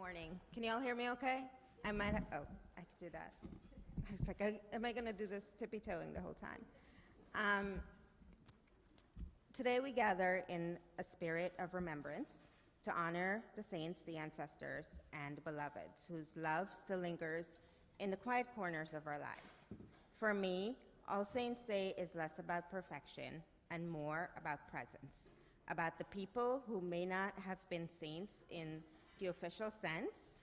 morning. Can you all hear me okay? I might have, oh, I could do that. I was like, am I going to do this tippy-toeing the whole time? Today we gather in a spirit of remembrance to honor the saints, the ancestors, and beloveds whose love still lingers in the quiet corners of our lives. For me, All Saints' Day is less about perfection and more about presence, about the people who may not have been saints in the official sense,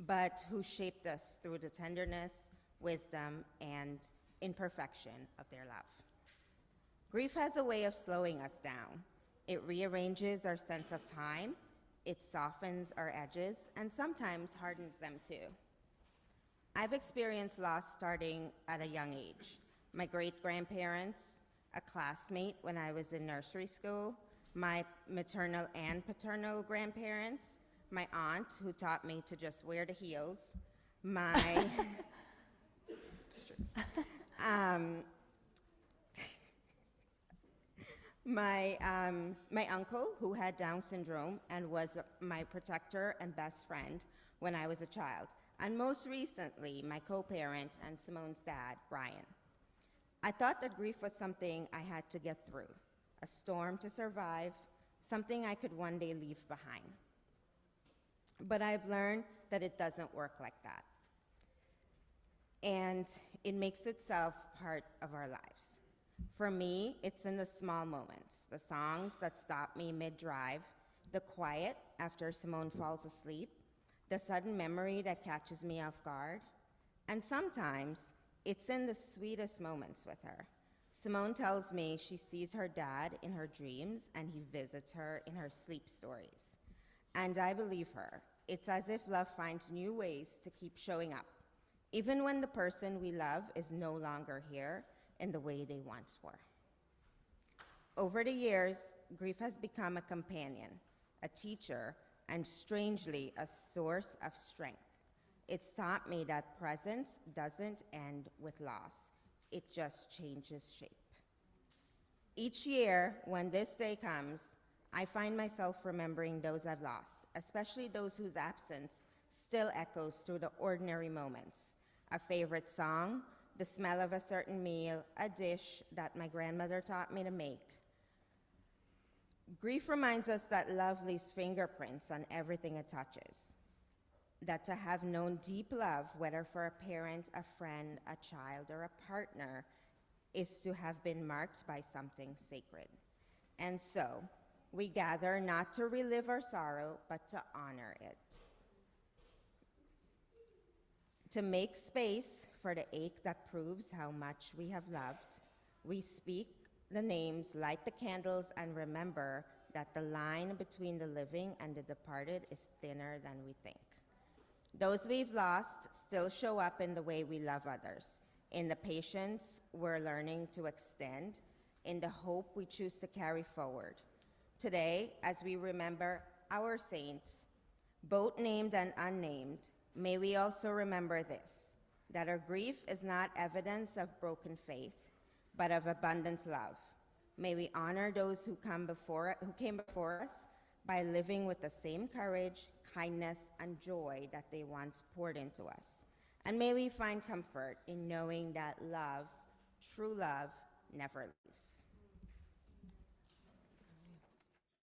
but who shaped us through the tenderness, wisdom, and imperfection of their love. Grief has a way of slowing us down. It rearranges our sense of time, it softens our edges, and sometimes hardens them too. I've experienced loss starting at a young age. My great-grandparents, a classmate when I was in nursery school, my maternal and paternal grandparents, my aunt who taught me to just wear the heels, my my uncle who had Down syndrome and was my protector and best friend when I was a child, and most recently, my co-parent and Simone's dad, Brian. I thought that grief was something I had to get through, a storm to survive, something I could one day leave behind. But I've learned that it doesn't work like that. And it makes itself part of our lives. For me, it's in the small moments, the songs that stop me mid-drive, the quiet after Simone falls asleep, the sudden memory that catches me off guard, and sometimes it's in the sweetest moments with her. Simone tells me she sees her dad in her dreams and he visits her in her sleep stories. And I believe her. It's as if love finds new ways to keep showing up, even when the person we love is no longer here in the way they once were. Over the years, grief has become a companion, a teacher, and strangely, a source of strength. It's taught me that presence doesn't end with loss. It just changes shape. Each year, when this day comes, I find myself remembering those I've lost, especially those whose absence still echoes through the ordinary moments. A favorite song, the smell of a certain meal, a dish that my grandmother taught me to make. Grief reminds us that love leaves fingerprints on everything it touches. That to have known deep love, whether for a parent, a friend, a child, or a partner, is to have been marked by something sacred. And so, we gather not to relive our sorrow, but to honor it. To make space for the ache that proves how much we have loved, we speak the names, light the candles, and remember that the line between the living and the departed is thinner than we think. Those we've lost still show up in the way we love others, in the patience we're learning to extend, in the hope we choose to carry forward. Today, as we remember our saints, both named and unnamed, may we also remember this, that our grief is not evidence of broken faith, but of abundant love. May we honor those who came before us by living with the same courage, kindness, and joy that they once poured into us. And may we find comfort in knowing that love, true love, never leaves.